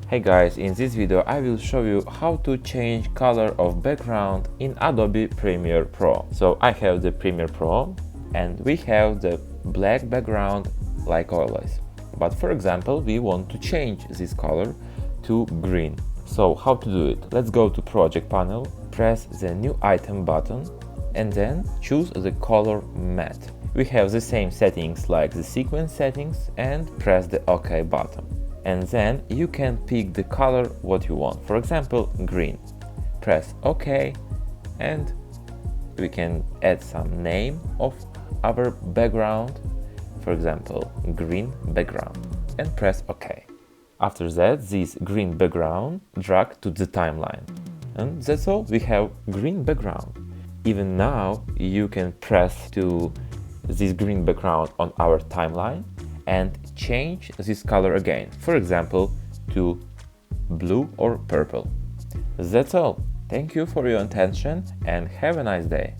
Hey guys, in this video I will show you how to change color of background in Adobe Premiere Pro. So I have the Premiere Pro and we have the black background like always. But for example, we want to change this color to green. So how to do it? Let's go to Project panel, press the New Item button and then choose the color matte. We have the same settings like the sequence settings and press the OK button. And then you can pick the color what you want. For example, green. Press OK and we can add some name of our background. For example, green background and press OK. After that, this green background drag to the timeline. And that's all, we have green background. Even now you can press to this green background on our timeline and change this color again, for example to blue or purple. That's all. Thank you for your attention and have a nice day.